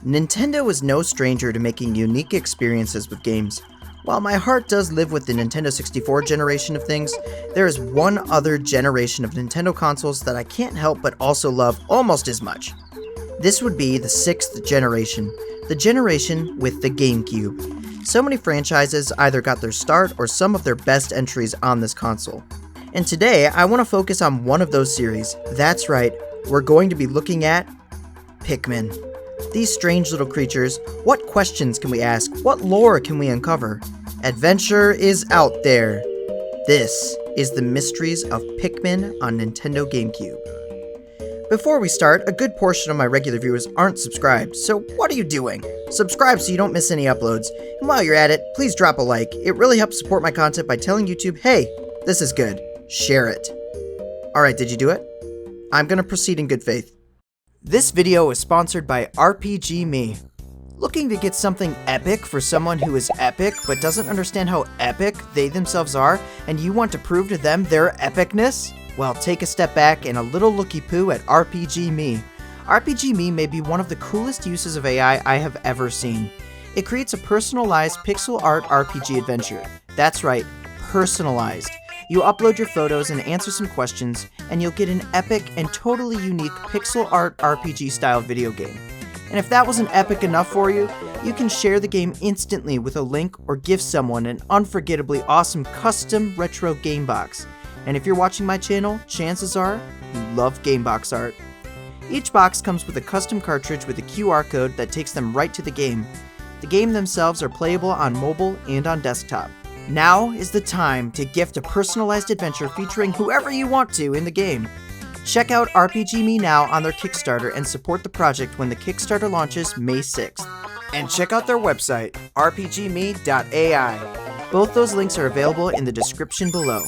Nintendo is no stranger to making unique experiences with games. While my heart does live with the Nintendo 64 generation of things, there is one other generation of Nintendo consoles that I can't help but also love almost as much. This would be the 6th generation, the generation with the Gamecube. So many franchises either got their start or some of their best entries on this console. And today, I want to focus on one of those series. That's right, we're going to be looking at Pikmin. These strange little creatures, what questions can we ask? What lore can we uncover? Adventure is out there. This is the Mysteries of Pikmin on Nintendo Gamecube. Before we start, a good portion of my regular viewers aren't subscribed, so what are you doing? Subscribe so you don't miss any uploads, and while you're at it, please drop a like. It really helps support my content by telling YouTube, hey, this is good. Share it. Alright, did you do it? I'm gonna proceed in good faith. This video is sponsored by RPGME. Looking to get something epic for someone who is epic but doesn't understand how epic they themselves are, and you want to prove to them their epicness? Well, take a step back and a little looky-poo at RPGME. RPGME may be one of the coolest uses of AI I have ever seen. It creates a personalized pixel art RPG adventure. That's right, personalized. You upload your photos and answer some questions, and you'll get an epic and totally unique pixel art RPG style video game. And if that wasn't epic enough for you, you can share the game instantly with a link or give someone an unforgettably awesome custom retro game box. And if you're watching my channel, chances are you love game box art. Each box comes with a custom cartridge with a QR code that takes them right to the game. The game themselves are playable on mobile and on desktop. Now is the time to gift a personalized adventure featuring whoever you want to in the game. Check out RPGME now on their Kickstarter and support the project when the Kickstarter launches May 6th. And check out their website, RPGME.AI. Both those links are available in the description below.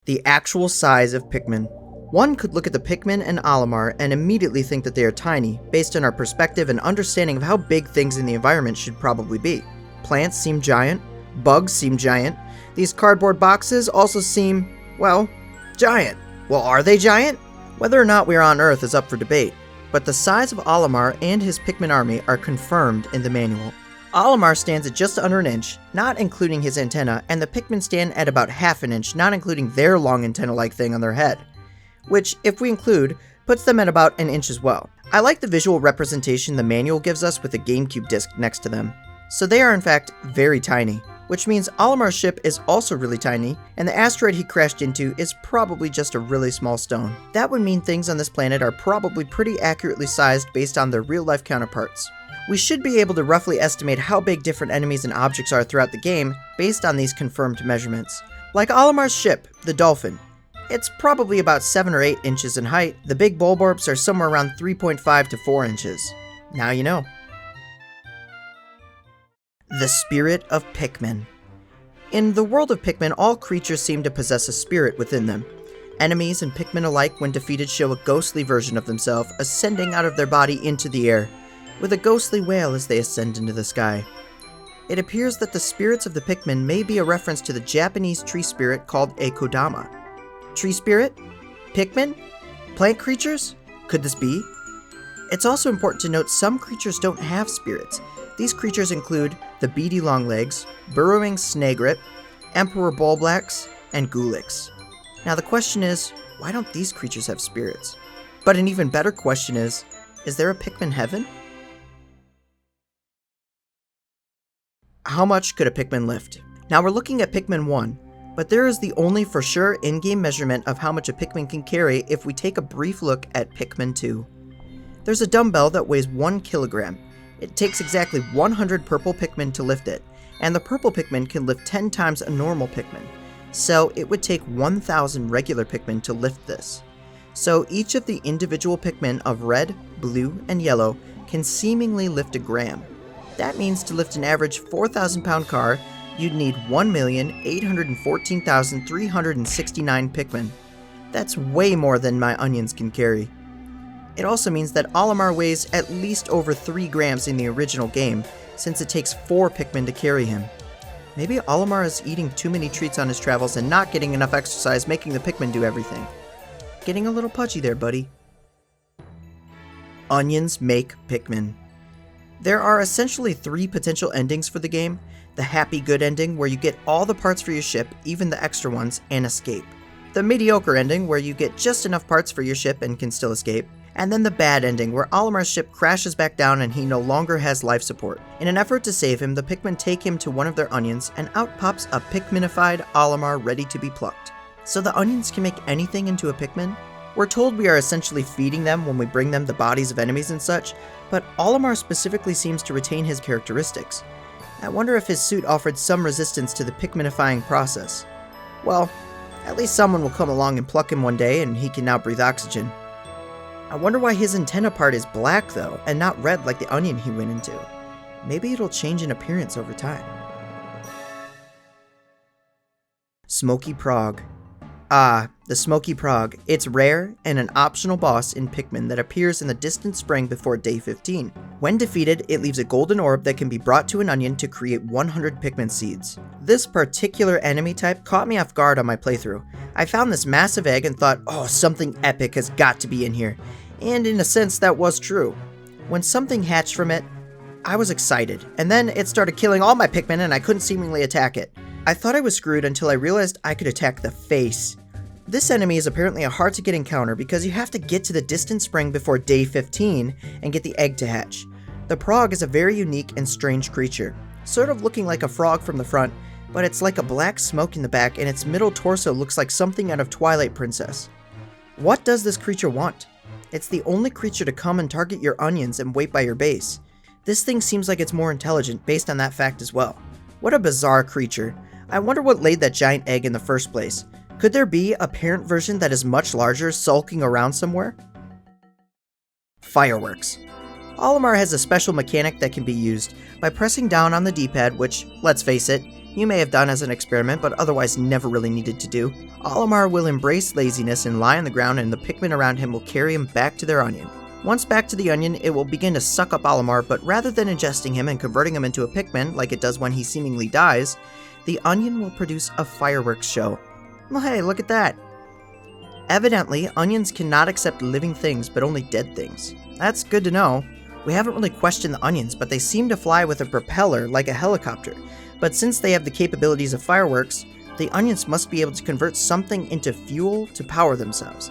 The actual size of Pikmin. One could look at the Pikmin and Olimar and immediately think that they are tiny, based on our perspective and understanding of how big things in the environment should probably be. Plants seem giant, bugs seem giant, these cardboard boxes also seem, well, giant. Well, are they giant? Whether or not we are on Earth is up for debate, but the size of Olimar and his Pikmin army are confirmed in the manual. Olimar stands at just under an inch, not including his antenna, and the Pikmin stand at about half an inch, not including their long antenna-like thing on their head, which, if we include, puts them at about an inch as well. I like the visual representation the manual gives us with the GameCube disc next to them. So they are in fact very tiny, which means Olimar's ship is also really tiny, and the asteroid he crashed into is probably just a really small stone. That would mean things on this planet are probably pretty accurately sized based on their real-life counterparts. We should be able to roughly estimate how big different enemies and objects are throughout the game based on these confirmed measurements. Like Olimar's ship, the Dolphin. It's probably about 7 or 8 inches in height. The big Bulborbs are somewhere around 3.5 to 4 inches. Now you know. The Spirit of Pikmin. In the world of Pikmin, all creatures seem to possess a spirit within them. Enemies and Pikmin alike, when defeated, show a ghostly version of themselves ascending out of their body into the air, with a ghostly wail as they ascend into the sky. It appears that the spirits of the Pikmin may be a reference to the Japanese tree spirit called a Kodama. Tree spirit? Pikmin? Plant creatures? Could this be? It's also important to note some creatures don't have spirits. These creatures include the beady longlegs, burrowing snagrit, emperor bulblax, and Gulix. Now the question is, why don't these creatures have spirits? But an even better question is there a Pikmin heaven? How much could a Pikmin lift? Now we're looking at Pikmin 1, but there is the only for sure in-game measurement of how much a Pikmin can carry if we take a brief look at Pikmin 2. There's a dumbbell that weighs 1 kilogram. It takes exactly 100 purple Pikmin to lift it, and the purple Pikmin can lift 10 times a normal Pikmin, so it would take 1,000 regular Pikmin to lift this. So each of the individual Pikmin of red, blue, and yellow can seemingly lift a gram. That means to lift an average 4,000-pound car, you'd need 1,814,369 Pikmin. That's way more than my onions can carry. It also means that Olimar weighs at least over 3 grams in the original game, since it takes 4 Pikmin to carry him. Maybe Olimar is eating too many treats on his travels and not getting enough exercise, making the Pikmin do everything. Getting a little pudgy there, buddy. Onions make Pikmin. There are essentially 3 potential endings for the game. The happy good ending, where you get all the parts for your ship, even the extra ones, and escape. The mediocre ending, where you get just enough parts for your ship and can still escape. And then the bad ending, where Olimar's ship crashes back down and he no longer has life support. In an effort to save him, the Pikmin take him to one of their onions, and out pops a Pikminified Olimar ready to be plucked. So the onions can make anything into a Pikmin? We're told we are essentially feeding them when we bring them the bodies of enemies and such, but Olimar specifically seems to retain his characteristics. I wonder if his suit offered some resistance to the Pikminifying process. Well, at least someone will come along and pluck him one day and he can now breathe oxygen. I wonder why his antenna part is black though, and not red like the onion he went into. Maybe it'll change in appearance over time. Smoky Progg. Ah, the Smoky Progg. It's rare and an optional boss in Pikmin that appears in the distant spring before day 15. When defeated, it leaves a golden orb that can be brought to an onion to create 100 Pikmin seeds. This particular enemy type caught me off guard on my playthrough. I found this massive egg and thought, oh, something epic has got to be in here. And in a sense, that was true. When something hatched from it, I was excited, and then it started killing all my Pikmin and I couldn't seemingly attack it. I thought I was screwed until I realized I could attack the face. This enemy is apparently a hard to get encounter because you have to get to the distant spring before day 15 and get the egg to hatch. The Progg is a very unique and strange creature, sort of looking like a frog from the front, but it's like a black smoke in the back and its middle torso looks like something out of Twilight Princess. What does this creature want? It's the only creature to come and target your onions and wait by your base. This thing seems like it's more intelligent based on that fact as well. What a bizarre creature. I wonder what laid that giant egg in the first place. Could there be a parent version that is much larger sulking around somewhere? Fireworks. Olimar has a special mechanic that can be used by pressing down on the D-pad, which, let's face it, you may have done as an experiment but otherwise never really needed to do. Olimar will embrace laziness and lie on the ground, and the Pikmin around him will carry him back to their onion. Once back to the onion, it will begin to suck up Olimar, but rather than ingesting him and converting him into a Pikmin like it does when he seemingly dies, the onion will produce a fireworks show. Well, hey, look at that. Evidently, onions cannot accept living things, but only dead things. That's good to know. We haven't really questioned the onions, but they seem to fly with a propeller like a helicopter. But since they have the capabilities of fireworks, the onions must be able to convert something into fuel to power themselves.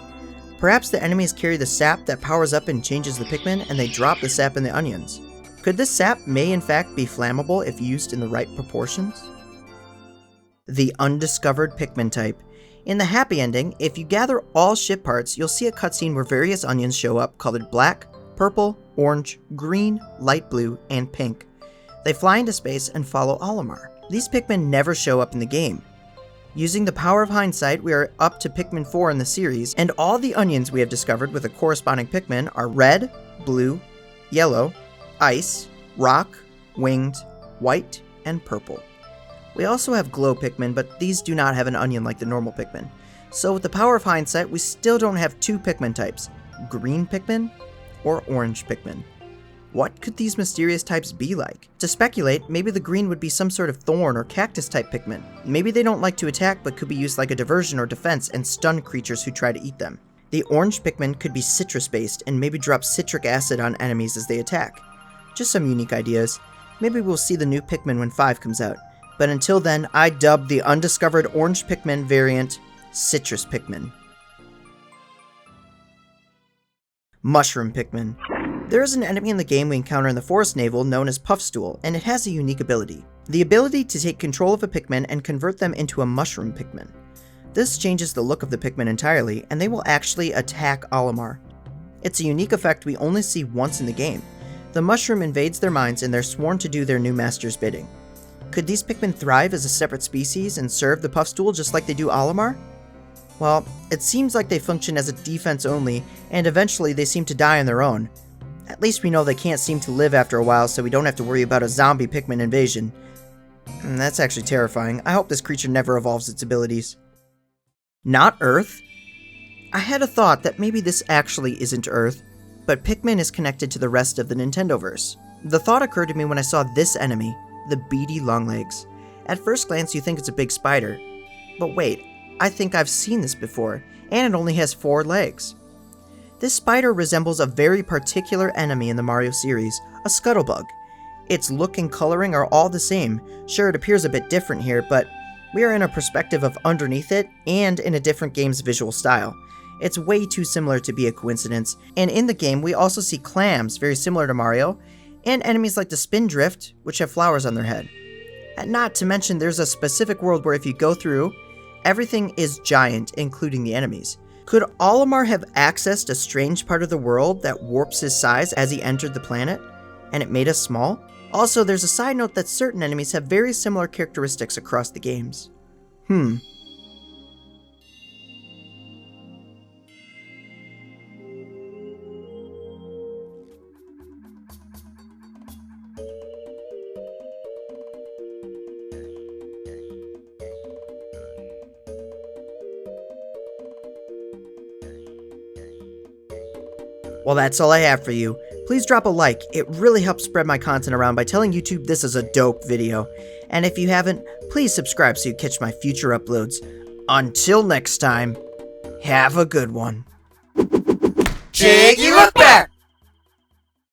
Perhaps the enemies carry the sap that powers up and changes the Pikmin, and they drop the sap in the onions. Could this sap may in fact be flammable if used in the right proportions? The Undiscovered Pikmin type. In the happy ending, if you gather all ship parts, you'll see a cutscene where various onions show up colored black, purple, orange, green, light blue, and pink. They fly into space and follow Olimar. These Pikmin never show up in the game. Using the power of hindsight, we are up to Pikmin 4 in the series, and all the onions we have discovered with a corresponding Pikmin are red, blue, yellow, ice, rock, winged, white, and purple. We also have glow Pikmin, but these do not have an onion like the normal Pikmin. So with the power of hindsight, we still don't have 2 Pikmin types, green Pikmin or orange Pikmin. What could these mysterious types be like? To speculate, maybe the green would be some sort of thorn or cactus type Pikmin. Maybe they don't like to attack but could be used like a diversion or defense and stun creatures who try to eat them. The orange Pikmin could be citrus based and maybe drop citric acid on enemies as they attack. Just some unique ideas. Maybe we'll see the new Pikmin when 5 comes out. But until then, I dubbed the Undiscovered Orange Pikmin variant Citrus Pikmin. Mushroom Pikmin. There is an enemy in the game we encounter in the Forest Naval known as Puffstool, and it has a unique ability. The ability to take control of a Pikmin and convert them into a Mushroom Pikmin. This changes the look of the Pikmin entirely, and they will actually attack Olimar. It's a unique effect we only see once in the game. The mushroom invades their minds and they're sworn to do their new master's bidding. Could these Pikmin thrive as a separate species and serve the Puffstool just like they do Olimar? Well, it seems like they function as a defense only, and eventually they seem to die on their own. At least we know they can't seem to live after a while, so we don't have to worry about a zombie Pikmin invasion. That's actually terrifying. I hope this creature never evolves its abilities. Not Earth? I had a thought that maybe this actually isn't Earth, but Pikmin is connected to the rest of the Nintendoverse. The thought occurred to me when I saw this enemy, the beady longlegs. At first glance you think it's a big spider, but wait, I think I've seen this before, and it only has 4 legs. This spider resembles a very particular enemy in the Mario series, a scuttlebug. Its look and coloring are all the same. Sure, it appears a bit different here, but we are in a perspective of underneath it and in a different game's visual style. It's way too similar to be a coincidence, and in the game we also see clams, very similar to Mario, and enemies like the Spindrift, which have flowers on their head. And not to mention there's a specific world where if you go through, everything is giant, including the enemies. Could Olimar have accessed a strange part of the world that warps his size as he entered the planet, and it made us small? Also, there's a side note that certain enemies have very similar characteristics across the games. Well, that's all I have for you. Please drop a like, it really helps spread my content around by telling YouTube this is a dope video. And if you haven't, please subscribe so you catch my future uploads. Until next time, have a good one. Jiggylookback!